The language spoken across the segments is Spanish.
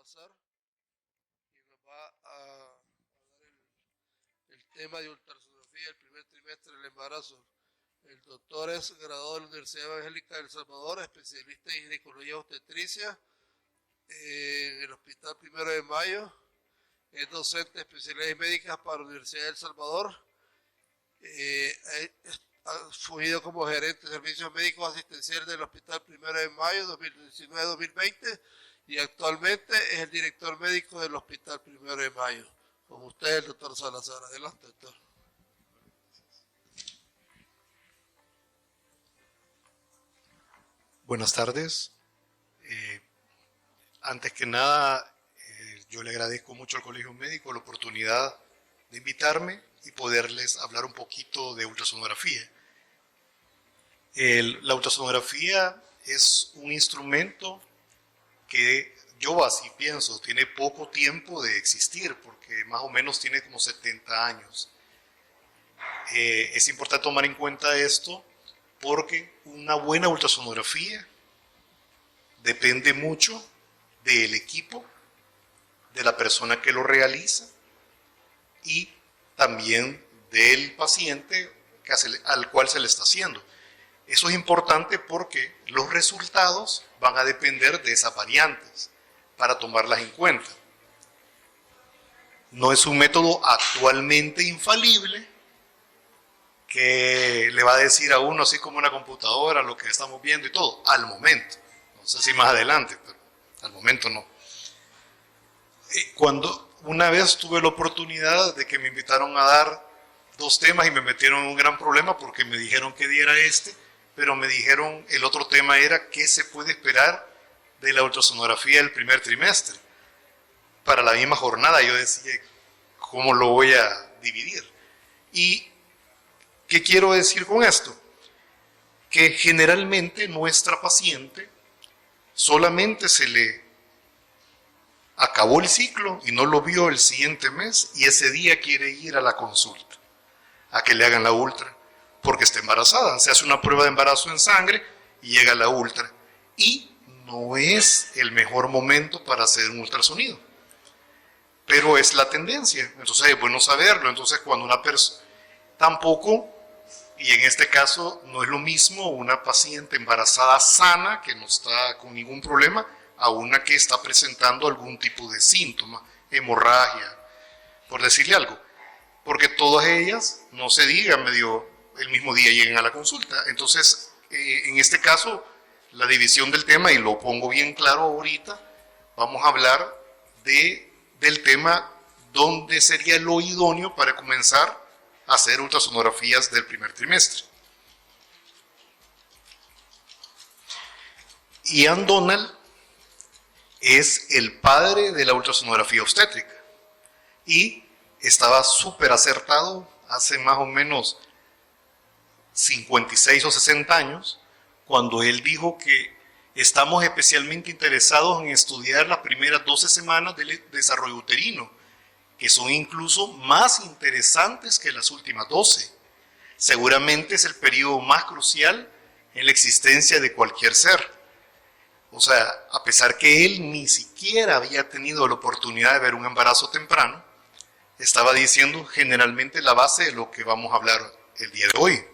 Salazar y nos va a dar el tema de ultrasonografía del primer trimestre del embarazo. El doctor es graduado de la Universidad Evangélica de El Salvador, especialista en ginecología obstetricia en el Hospital Primero de Mayo. Es docente de especialidades médicas para la Universidad de El Salvador. Ha fungido como gerente de servicios médicos asistenciales del Hospital Primero de Mayo 2019-2020 y actualmente es el director médico del Hospital Primero de Mayo. Con usted, el doctor Salazar. Adelante, doctor. Buenas tardes. Antes que nada, yo le agradezco mucho al Colegio Médico la oportunidad de invitarme y poderles hablar un poquito de ultrasonografía. La ultrasonografía es un instrumento que yo así pienso, tiene poco tiempo de existir, porque más o menos tiene como 70 años. Es importante tomar en cuenta esto porque una buena ultrasonografía depende mucho del equipo, de la persona que lo realiza y también del paciente al cual se le está haciendo. Eso es importante porque los resultados van a depender de esas variantes para tomarlas en cuenta. No es un método actualmente infalible que le va a decir a uno, así como una computadora, lo que estamos viendo y todo, al momento. No sé si más adelante, pero al momento no. Cuando una vez tuve la oportunidad de que me invitaron a dar 2 temas y me metieron en un gran problema porque me dijeron que diera pero me dijeron el otro tema era qué se puede esperar de la ultrasonografía del primer trimestre. Para la misma jornada yo decía, ¿cómo lo voy a dividir? ¿Y qué quiero decir con esto? Que generalmente nuestra paciente solamente se le acabó el ciclo y no lo vio el siguiente mes y ese día quiere ir a la consulta, a que le hagan la ultra, porque está embarazada. Se hace una prueba de embarazo en sangre y llega la ultra. Y no es el mejor momento para hacer un ultrasonido, pero es la tendencia. Entonces es bueno saberlo. Entonces cuando una persona tampoco, y en este caso no es lo mismo una paciente embarazada sana que no está con ningún problema a una que está presentando algún tipo de síntoma, hemorragia, por decirle algo, porque todas ellas, no se diga, medio el mismo día lleguen a la consulta. Entonces, en este caso, la división del tema, y lo pongo bien claro ahorita, vamos a hablar del tema dónde sería lo idóneo para comenzar a hacer ultrasonografías del primer trimestre. Ian Donald es el padre de la ultrasonografía obstétrica y estaba súper acertado hace más o menos 56 o 60 años cuando él dijo que estamos especialmente interesados en estudiar las primeras 12 semanas del desarrollo uterino, que son incluso más interesantes que las últimas 12. Seguramente es el periodo más crucial en la existencia de cualquier ser. O sea, a pesar que él ni siquiera había tenido la oportunidad de ver un embarazo temprano, estaba diciendo generalmente la base de lo que vamos a hablar el día de hoy.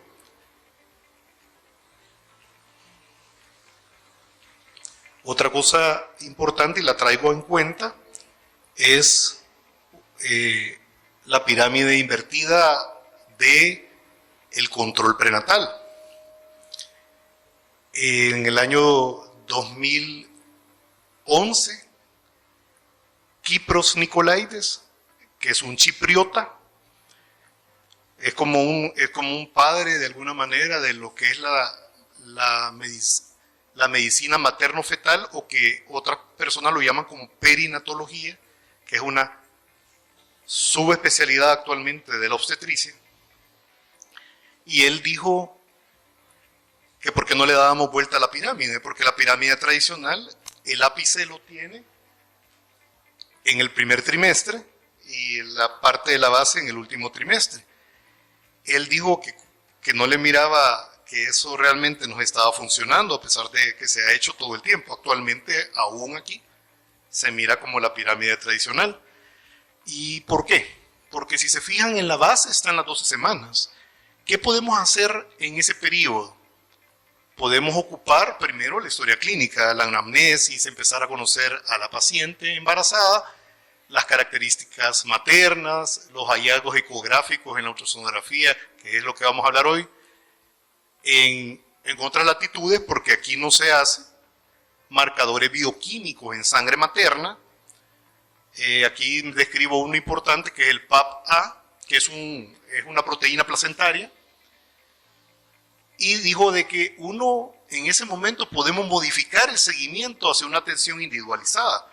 Otra cosa importante, y la traigo en cuenta, es la pirámide invertida del control prenatal. En el año 2011, Kypros Nicolaides, que es un chipriota, es como un padre de alguna manera de lo que es la medicina materno-fetal, o que otras personas lo llaman como perinatología, que es una subespecialidad actualmente de la obstetricia. Y él dijo que por qué no le dábamos vuelta a la pirámide, porque la pirámide tradicional, el ápice lo tiene en el primer trimestre y la parte de la base en el último trimestre. Él dijo que no le miraba que eso realmente nos estaba funcionando, a pesar de que se ha hecho todo el tiempo. Actualmente, aún aquí, se mira como la pirámide tradicional. ¿Y por qué? Porque si se fijan en la base están las 12 semanas. ¿Qué podemos hacer en ese periodo? Podemos ocupar primero la historia clínica, la anamnesis, empezar a conocer a la paciente embarazada, las características maternas, los hallazgos ecográficos en la ultrasonografía, que es lo que vamos a hablar hoy. En otras latitudes, porque aquí no se hace, marcadores bioquímicos en sangre materna. Aquí describo uno importante que es el PAP-A, que es una proteína placentaria. Y dijo de que uno en ese momento podemos modificar el seguimiento hacia una atención individualizada,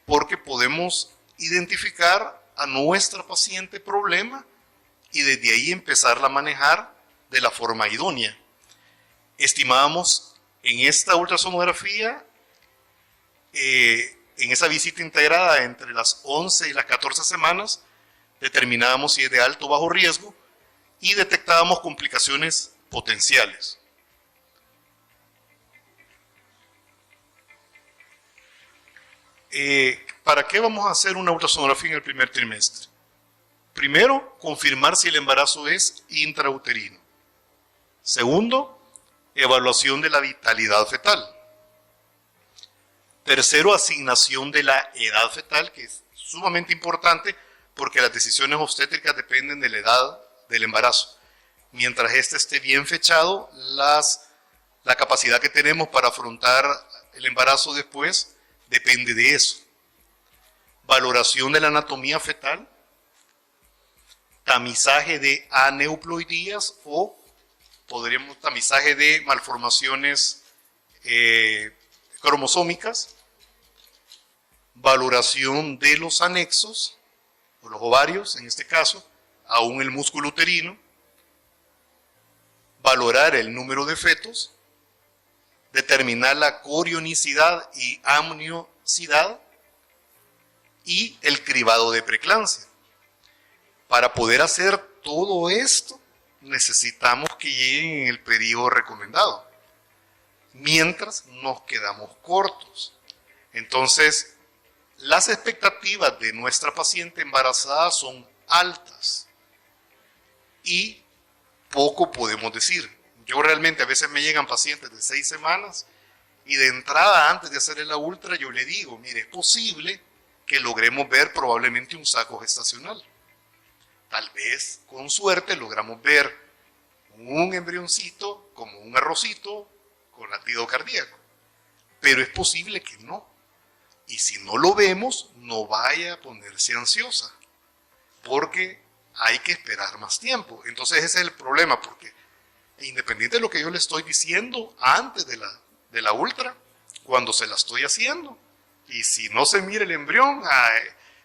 porque podemos identificar a nuestra paciente problema y desde ahí empezarla a manejar de la forma idónea. Estimábamos en esta ultrasonografía, en esa visita integrada entre las 11 y las 14 semanas, determinábamos si es de alto o bajo riesgo y detectábamos complicaciones potenciales. ¿Para qué vamos a hacer una ultrasonografía en el primer trimestre? Primero, confirmar si el embarazo es intrauterino. Segundo, evaluación de la vitalidad fetal. Tercero, asignación de la edad fetal, que es sumamente importante porque las decisiones obstétricas dependen de la edad del embarazo. Mientras este esté bien fechado, la capacidad que tenemos para afrontar el embarazo después depende de eso. Valoración de la anatomía fetal, tamizaje de aneuploidías o tamizaje de malformaciones cromosómicas, valoración de los anexos, o los ovarios en este caso, aún el músculo uterino, valorar el número de fetos, determinar la corionicidad y amniosidad y el cribado de preeclampsia. Para poder hacer todo esto, necesitamos que lleguen en el periodo recomendado, mientras nos quedamos cortos. Entonces, las expectativas de nuestra paciente embarazada son altas y poco podemos decir. Yo realmente a veces me llegan pacientes de 6 semanas y de entrada, antes de hacerle la ultra, yo le digo, mire, es posible que logremos ver probablemente un saco gestacional. Tal vez, con suerte, logramos ver un embrioncito como un arrocito con latido cardíaco. Pero es posible que no. Y si no lo vemos, no vaya a ponerse ansiosa, porque hay que esperar más tiempo. Entonces ese es el problema, porque independiente de lo que yo le estoy diciendo antes de la ultra, cuando se la estoy haciendo, y si no se mira el embrión,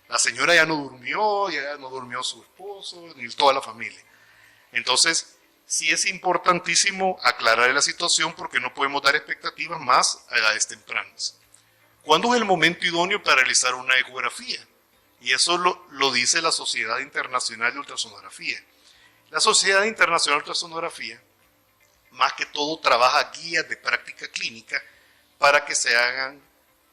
la señora ya no durmió su esposo, ni toda la familia. Entonces, sí es importantísimo aclarar la situación porque no podemos dar expectativas más a edades tempranas. ¿Cuándo es el momento idóneo para realizar una ecografía? Y eso lo dice la Sociedad Internacional de Ultrasonografía. La Sociedad Internacional de Ultrasonografía, más que todo, trabaja guías de práctica clínica para que se hagan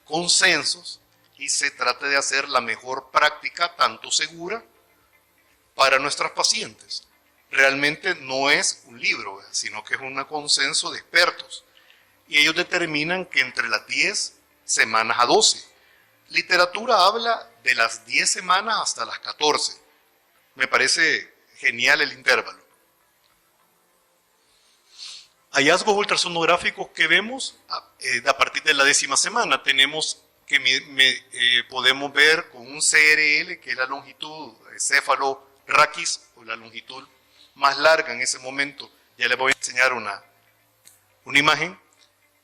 consensos y se trate de hacer la mejor práctica, tanto segura, para nuestras pacientes. Realmente no es un libro, sino que es un consenso de expertos. Y ellos determinan que entre las 10 semanas a 12. Literatura habla de las 10 semanas hasta las 14. Me parece genial el intervalo. Hallazgos ultrasonográficos que vemos a partir de la 10ª semana. Tenemos que podemos ver con un CRL, que es la longitud céfalo-raquis, o la longitud más larga en ese momento. Ya les voy a enseñar una imagen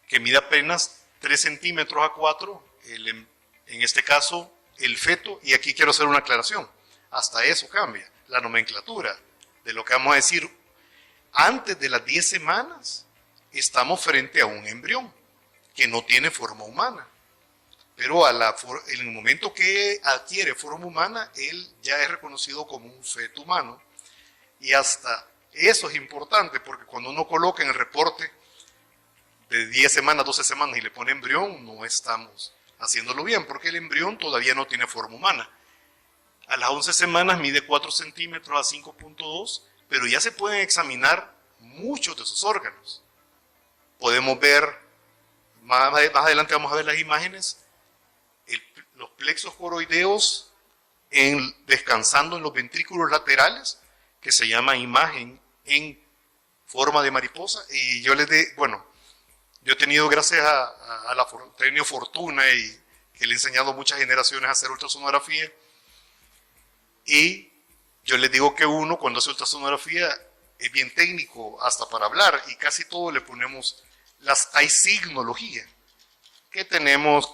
que mide apenas 3 centímetros a 4, en este caso el feto, y aquí quiero hacer una aclaración, hasta eso cambia la nomenclatura de lo que vamos a decir. Antes de las 10 semanas estamos frente a un embrión que no tiene forma humana, pero en el momento que adquiere forma humana, él ya es reconocido como un feto humano, y hasta eso es importante, porque cuando uno coloca en el reporte de 10 semanas, 12 semanas y le pone embrión, no estamos haciéndolo bien, porque el embrión todavía no tiene forma humana. A las 11 semanas mide 4 centímetros a 5.2, pero ya se pueden examinar muchos de sus órganos. Podemos ver, más adelante vamos a ver las imágenes, los plexos coroideos descansando en los ventrículos laterales, que se llama imagen en forma de mariposa. Y yo yo he tenido, gracias a he tenido fortuna y que le he enseñado a muchas generaciones a hacer ultrasonografía. Y yo les digo que uno, cuando hace ultrasonografía, es bien técnico hasta para hablar, y casi todo le ponemos, hay signología, que tenemos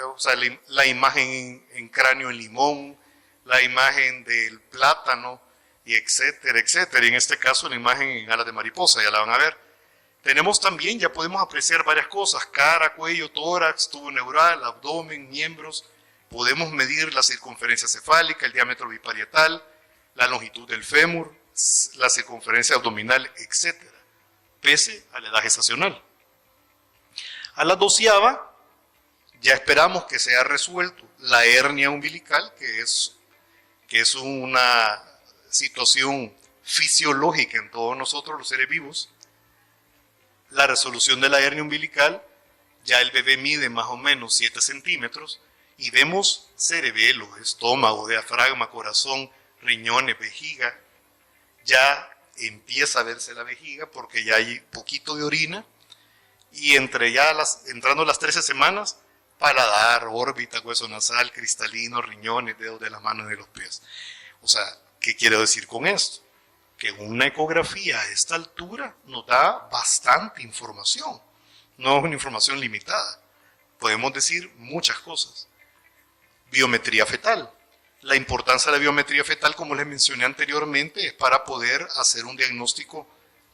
o sea, la imagen en cráneo en limón, la imagen del plátano, y etcétera, etcétera. Y en este caso la imagen en alas de mariposa, ya la van a ver. Tenemos también, ya podemos apreciar varias cosas: cara, cuello, tórax, tubo neural, abdomen, miembros. Podemos medir la circunferencia cefálica, el diámetro biparietal, la longitud del fémur, la circunferencia abdominal, etcétera, pese a la edad gestacional. A la 12ª, ya esperamos que se haya resuelto la hernia umbilical, que es una situación fisiológica en todos nosotros los seres vivos. La resolución de la hernia umbilical, ya el bebé mide más o menos 7 centímetros, y vemos cerebelo, estómago, diafragma, corazón, riñones, vejiga. Ya empieza a verse la vejiga porque ya hay poquito de orina, y entrando las 13 semanas, paladar, órbita, hueso nasal, cristalino, riñones, dedos de las manos y de los pies. O sea, ¿qué quiero decir con esto? Que una ecografía a esta altura nos da bastante información. No es una información limitada. Podemos decir muchas cosas. Biometría fetal. La importancia de la biometría fetal, como les mencioné anteriormente, es para poder hacer un diagnóstico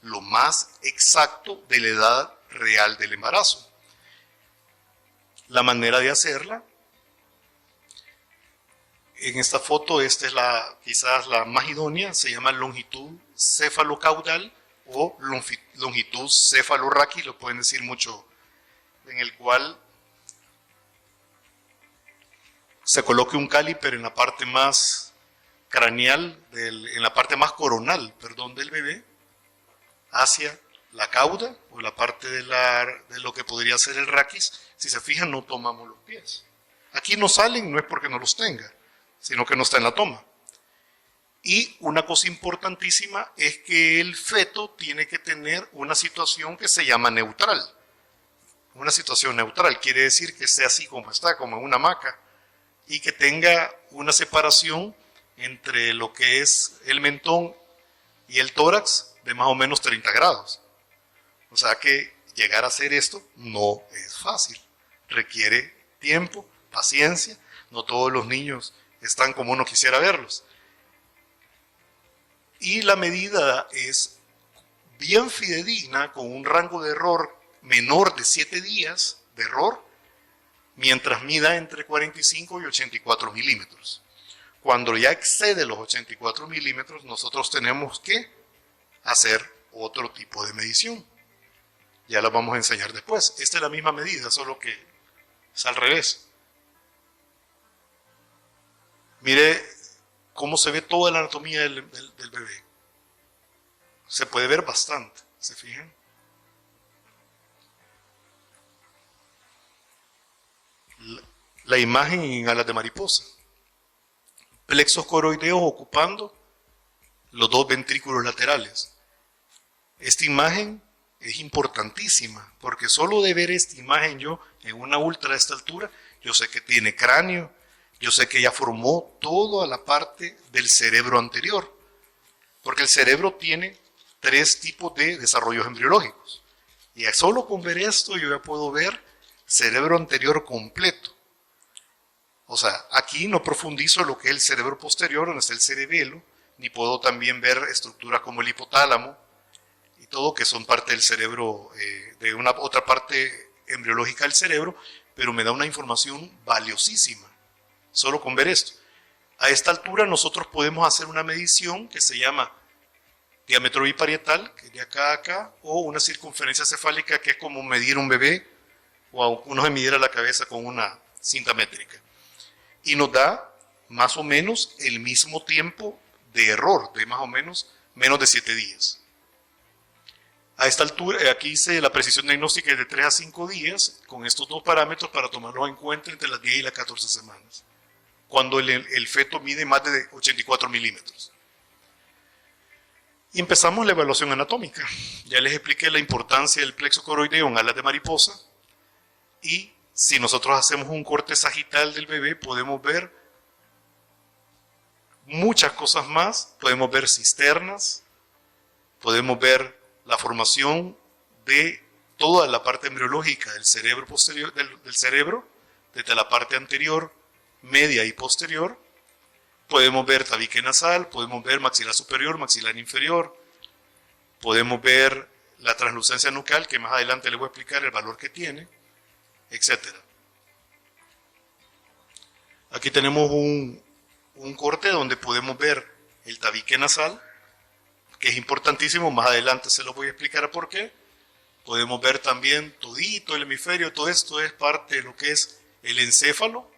lo más exacto de la edad real del embarazo. La manera de hacerla, en esta foto, esta es quizás la más idónea, se llama longitud cefalocaudal o longitud cefalorraquí, lo pueden decir mucho, en el cual se coloque un caliper en la parte más craneal, en la parte más coronal, del bebé, hacia la cauda, o la parte de lo que podría ser el raquis. Si se fijan, no tomamos los pies. Aquí no salen, no es porque no los tenga, sino que no está en la toma. Y una cosa importantísima es que el feto tiene que tener una situación que se llama neutral. Una situación neutral quiere decir que esté así como está, como en una hamaca, y que tenga una separación entre lo que es el mentón y el tórax de más o menos 30 grados. O sea que llegar a hacer esto no es fácil. Requiere tiempo, paciencia. No todos los niños están como uno quisiera verlos. Y la medida es bien fidedigna, con un rango de error menor de 7 días de error, mientras mida entre 45 y 84 milímetros. Cuando ya excede los 84 milímetros, nosotros tenemos que hacer otro tipo de medición. Ya la vamos a enseñar después. Esta es la misma medida, solo que es al revés. Mire cómo se ve toda la anatomía del bebé. Se puede ver bastante, ¿se fijan? La imagen en alas de mariposa. Plexos coroideos ocupando los dos ventrículos laterales. Esta imagen es importantísima, porque solo de ver esta imagen yo, en una ultra a esta altura, yo sé que tiene cráneo, yo sé que ya formó toda la parte del cerebro anterior, porque el cerebro tiene 3 tipos de desarrollos embriológicos. Y solo con ver esto yo ya puedo ver cerebro anterior completo. O sea, aquí no profundizo lo que es el cerebro posterior, donde está el cerebelo, ni puedo también ver estructuras como el hipotálamo y todo, que son parte del cerebro, de una otra parte embriológica del cerebro, pero me da una información valiosísima, solo con ver esto. A esta altura nosotros podemos hacer una medición que se llama diámetro biparietal, que es de acá a acá, o una circunferencia cefálica, que es como medir un bebé o a uno se midiera la cabeza con una cinta métrica. Y nos da más o menos el mismo tiempo de error, de más o menos de 7 días. A esta altura, aquí hice la precisión diagnóstica de 3 a 5 días con estos dos parámetros para tomarlos en cuenta entre las 10 y las 14 semanas, cuando el feto mide más de 84 milímetros. Y empezamos la evaluación anatómica. Ya les expliqué la importancia del plexo coroideo en alas de mariposa. Y si nosotros hacemos un corte sagital del bebé, podemos ver muchas cosas más. Podemos ver cisternas, podemos ver la formación de toda la parte embriológica del cerebro posterior, del cerebro, desde la parte anterior, media y posterior. Podemos ver tabique nasal, podemos ver maxilar superior, maxilar inferior, podemos ver la translucencia nucal, que más adelante les voy a explicar el valor que tiene, etc. Aquí tenemos un corte donde podemos ver el tabique nasal, que es importantísimo, más adelante se lo voy a explicar por qué. Podemos ver también todito el hemisferio, todo esto es parte de lo que es el encéfalo.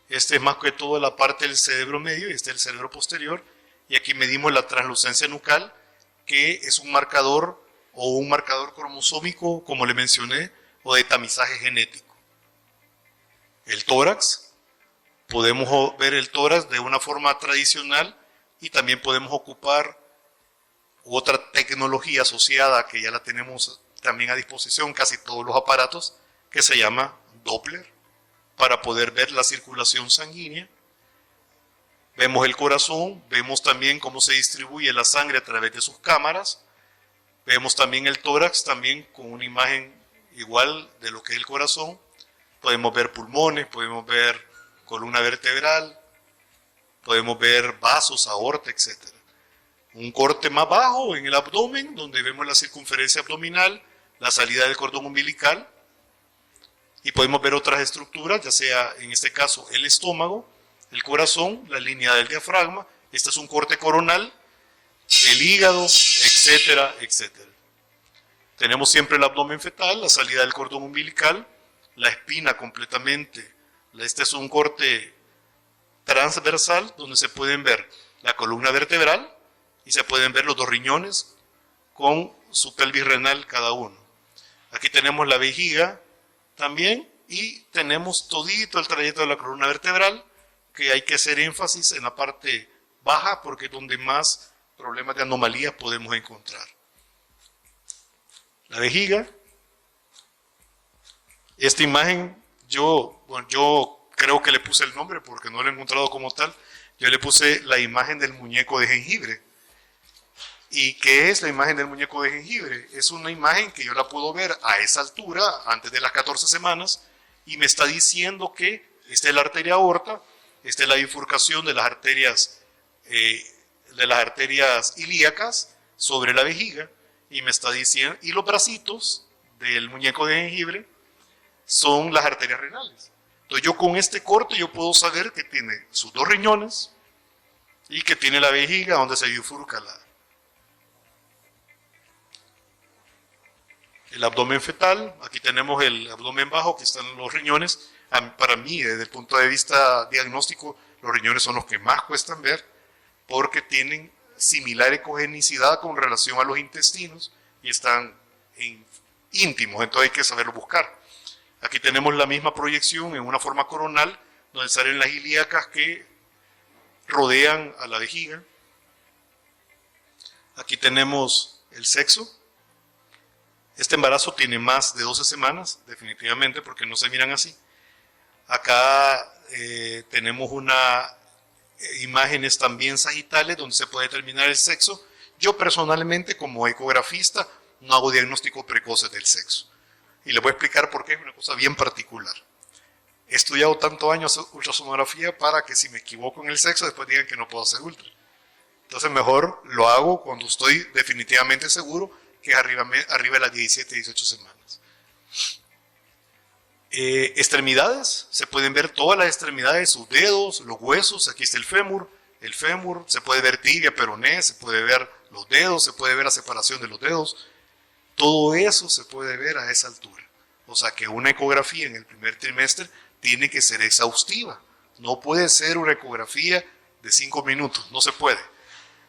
Este es más que todo la parte del cerebro medio y este es el cerebro posterior. Y aquí medimos la translucencia nucal, que es un marcador o un marcador cromosómico, como le mencioné, o de tamizaje genético. El tórax, podemos ver el tórax de una forma tradicional y también podemos ocupar otra tecnología asociada que ya la tenemos también a disposición, casi todos los aparatos, que se llama Doppler, para poder ver la circulación sanguínea. Vemos el corazón, vemos también cómo se distribuye la sangre a través de sus cámaras, vemos también el tórax, también con una imagen igual de lo que es el corazón. Podemos ver pulmones, podemos ver columna vertebral, podemos ver vasos, aorta, etc. Un corte más bajo en el abdomen, donde vemos la circunferencia abdominal, la salida del cordón umbilical, y podemos ver otras estructuras, ya sea en este caso el estómago, el corazón, la línea del diafragma. Este es un corte coronal, el hígado, etcétera, etcétera. Tenemos siempre el abdomen fetal, la salida del cordón umbilical, la espina completamente. Este es un corte transversal donde se pueden ver la columna vertebral y se pueden ver los dos riñones con su pelvis renal cada uno. Aquí tenemos la vejiga también y tenemos todito el trayecto de la columna vertebral, que hay que hacer énfasis en la parte baja porque es donde más problemas de anomalías podemos encontrar. La vejiga, esta imagen yo creo que le puse el nombre porque no lo he encontrado como tal. Yo le puse la imagen del muñeco de jengibre. ¿Y qué es la imagen del muñeco de jengibre? Es una imagen que yo la puedo ver a esa altura, antes de las 14 semanas, y me está diciendo que esta es la arteria aorta, esta es la bifurcación de las arterias ilíacas sobre la vejiga, y me está diciendo, y los bracitos del muñeco de jengibre son las arterias renales. Entonces yo con este corte yo puedo saber que tiene sus dos riñones y que tiene la vejiga donde se bifurca el abdomen fetal. Aquí tenemos el abdomen bajo, que están los riñones. Para mí, desde el punto de vista diagnóstico, los riñones son los que más cuestan ver porque tienen similar ecogenicidad con relación a los intestinos y están íntimos, entonces hay que saberlo buscar. Aquí tenemos la misma proyección en una forma coronal, donde salen las ilíacas que rodean a la vejiga. Aquí tenemos el sexo. Este embarazo tiene más de 12 semanas, definitivamente, porque no se miran así. Acá tenemos imágenes también sagitales donde se puede determinar el sexo. Yo personalmente, como ecografista, no hago diagnósticos precoces del sexo. Y les voy a explicar por qué, es una cosa bien particular. He estudiado tantos años ultrasonografía para que si me equivoco en el sexo, después digan que no puedo hacer ultra. Entonces mejor lo hago cuando estoy definitivamente seguro que es arriba de las 17, 18 semanas. Extremidades, se pueden ver todas las extremidades, sus dedos, los huesos. Aquí está el fémur, se puede ver tibia, peroné, se puede ver los dedos, se puede ver la separación de los dedos. Todo eso se puede ver a esa altura. O sea que una ecografía en el primer trimestre tiene que ser exhaustiva. No puede ser una ecografía de 5 minutos, no se puede.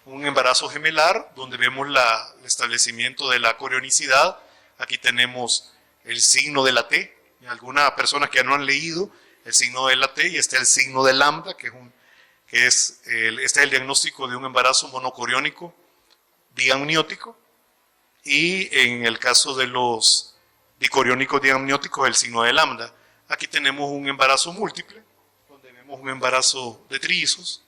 Un embarazo gemelar, donde vemos el establecimiento de la corionicidad. Aquí tenemos el signo de la T. Algunas personas que ya no han leído el signo de la T, y este es el signo de lambda, este es el diagnóstico de un embarazo monocoriónico diamniótico, y en el caso de los dicoriónicos diamnióticos, el signo de lambda. Aquí tenemos un embarazo múltiple, donde vemos un embarazo de trillizos.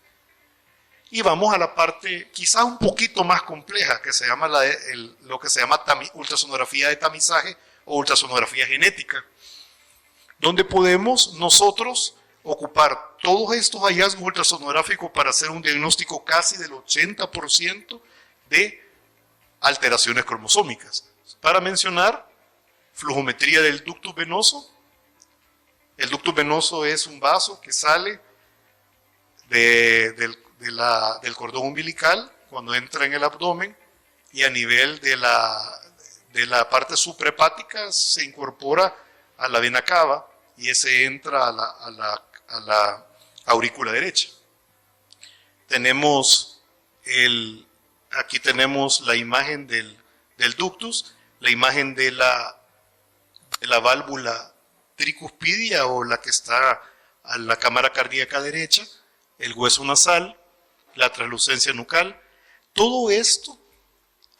Y vamos a la parte quizás un poquito más compleja, que se llama lo que se llama ultrasonografía de tamizaje o ultrasonografía genética, donde podemos nosotros ocupar todos estos hallazgos ultrasonográficos para hacer un diagnóstico casi del 80% de alteraciones cromosómicas. Para mencionar, flujometría del ductus venoso. El ductus venoso es un vaso que sale del cordón umbilical cuando entra en el abdomen, y a nivel de la parte suprahepática se incorpora a la vena cava, y ese entra a la aurícula derecha. Aquí tenemos la imagen del ductus, la imagen de la válvula tricuspidia, o la que está a la cámara cardíaca derecha, el hueso nasal, la translucencia nucal. Todo esto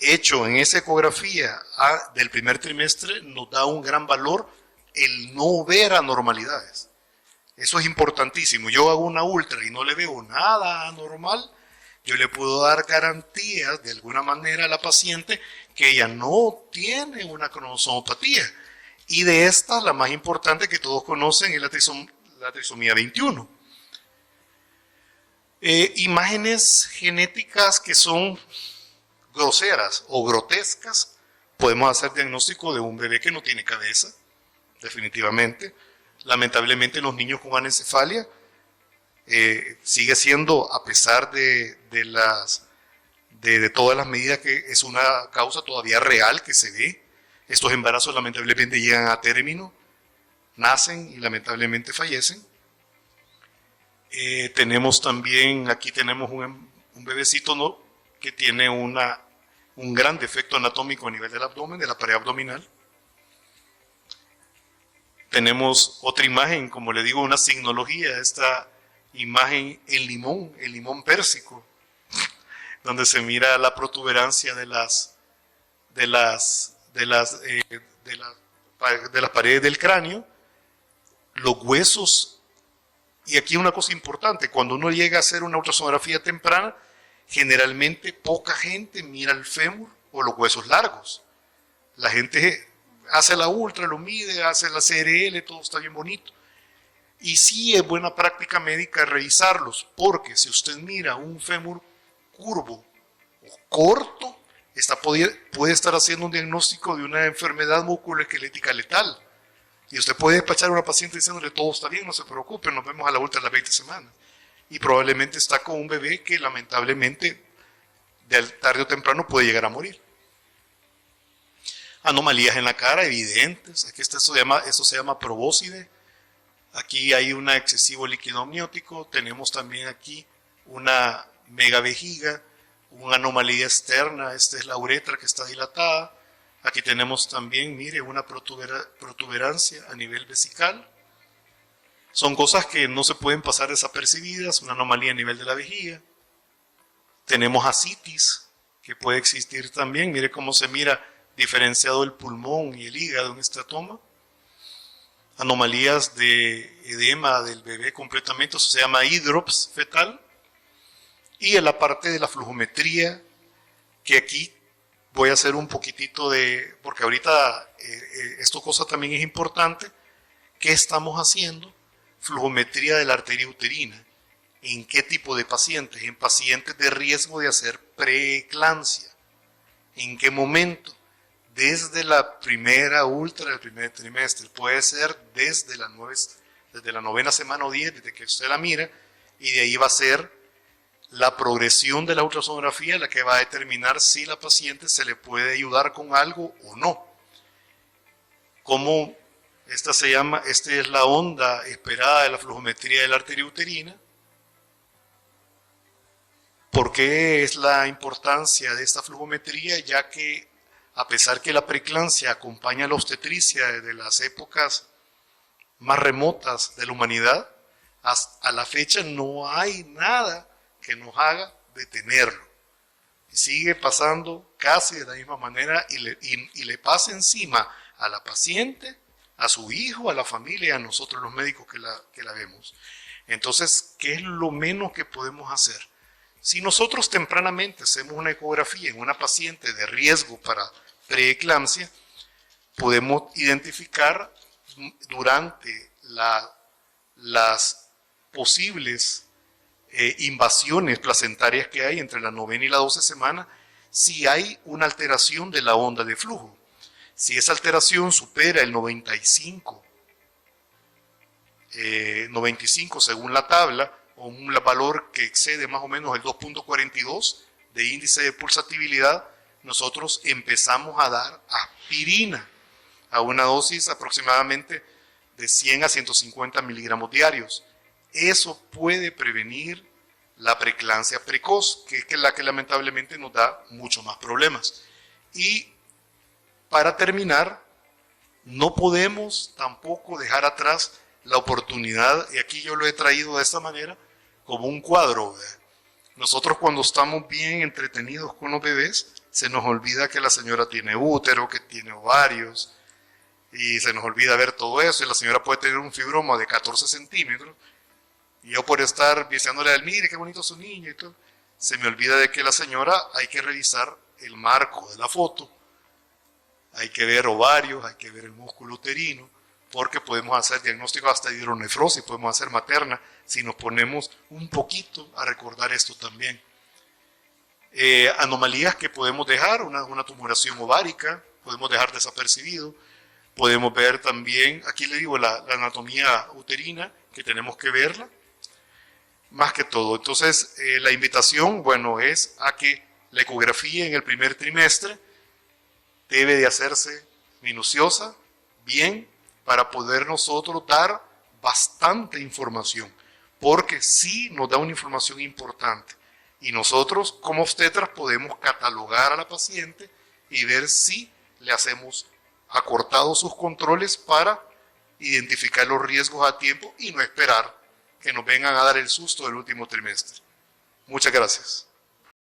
hecho en esa ecografía del primer trimestre nos da un gran valor el no ver anormalidades. Eso es importantísimo. Yo hago una ultra y no le veo nada anormal, yo le puedo dar garantías de alguna manera a la paciente que ella no tiene una cromosomopatía. Y de estas, la más importante que todos conocen es la trisomía 21. Imágenes genéticas que son groseras o grotescas. Podemos hacer diagnóstico de un bebé que no tiene cabeza, definitivamente. Lamentablemente, los niños con anencefalia sigue siendo, a pesar de todas las medidas, que es una causa todavía real que se ve. Estos embarazos lamentablemente llegan a término, nacen y lamentablemente fallecen. Aquí tenemos un bebecito, ¿no?, que tiene un gran defecto anatómico a nivel del abdomen, de la pared abdominal. Tenemos otra imagen, como le digo, una signología, esta imagen el limón pérsico, donde se mira la protuberancia de las paredes del cráneo, los huesos. Y aquí una cosa importante: cuando uno llega a hacer una ultrasonografía temprana, generalmente poca gente mira el fémur o los huesos largos. La gente hace la ultra, lo mide, hace la CRL, todo está bien bonito. Y sí es buena práctica médica revisarlos, porque si usted mira un fémur curvo o corto, puede estar haciendo un diagnóstico de una enfermedad musculoesquelética letal. Y usted puede despachar a una paciente diciéndole: todo está bien, no se preocupe, nos vemos a la ultra a las 20 semanas. Y probablemente está con un bebé que lamentablemente tarde o temprano puede llegar a morir. Anomalías en la cara evidentes. Aquí eso se llama probóscide. Aquí hay un excesivo líquido amniótico. Tenemos también aquí una megavejiga, una anomalía externa. Esta es la uretra que está dilatada. Aquí tenemos también, mire, una protuberancia a nivel vesical. Son cosas que no se pueden pasar desapercibidas. Una anomalía a nivel de la vejiga. Tenemos ascitis, que puede existir también. Mire cómo se mira diferenciado el pulmón y el hígado en esta toma. Anomalías de edema del bebé completamente, eso se llama hidrops fetal. Y en la parte de la flujometría, que aquí voy a hacer un poquitito porque ahorita esta cosa también es importante. ¿Qué estamos haciendo? Flujometría de la arteria uterina. ¿En qué tipo de pacientes? En pacientes de riesgo de hacer preeclampsia. ¿En qué momento? Desde la primera ultra del primer trimestre. Puede ser desde la 9ª semana o 10, desde que usted la mira, y de ahí va a ser la progresión de la ultrasonografía la que va a determinar si la paciente se le puede ayudar con algo o no. ¿Cómo Esta es la onda esperada de la flujometría de la arteria uterina. ¿Por qué es la importancia de esta flujometría? Ya que a pesar que la preeclampsia acompaña a la obstetricia desde las épocas más remotas de la humanidad, hasta la fecha no hay nada que nos haga detenerlo. Sigue pasando casi de la misma manera y le pasa encima a la paciente, a su hijo, a la familia, a nosotros los médicos que la vemos. Entonces, ¿qué es lo menos que podemos hacer? Si nosotros tempranamente hacemos una ecografía en una paciente de riesgo para preeclampsia, podemos identificar durante las posibles invasiones placentarias que hay entre la 9ª y la 12ª semana, si hay una alteración de la onda de flujo. Si esa alteración supera el 95 según la tabla, o un valor que excede más o menos el 2.42 de índice de pulsatividad, nosotros empezamos a dar aspirina a una dosis aproximadamente de 100 a 150 miligramos diarios. Eso puede prevenir la preeclampsia precoz, que es la que lamentablemente nos da mucho más problemas. Y para terminar, no podemos tampoco dejar atrás la oportunidad, y aquí yo lo he traído de esta manera, como un cuadro. Nosotros cuando estamos bien entretenidos con los bebés, se nos olvida que la señora tiene útero, que tiene ovarios, y se nos olvida ver todo eso, y la señora puede tener un fibroma de 14 centímetros, y yo por estar diciéndole a él, mire qué bonito su niño y todo, se me olvida de que la señora hay que revisar el marco de la foto, hay que ver ovarios, hay que ver el músculo uterino, porque podemos hacer diagnóstico hasta de hidronefrosis, podemos hacer materna, si nos ponemos un poquito a recordar esto también. Anomalías que podemos dejar, una tumoración ovárica, podemos dejar desapercibido, podemos ver también, aquí le digo la anatomía uterina, que tenemos que verla, más que todo. Entonces, la invitación, bueno, es a que la ecografía en el primer trimestre debe de hacerse minuciosa, bien, para poder nosotros dar bastante información, porque sí nos da una información importante. Y nosotros, como obstetras, podemos catalogar a la paciente y ver si le hacemos acortados sus controles para identificar los riesgos a tiempo y no esperar que nos vengan a dar el susto del último trimestre. Muchas gracias.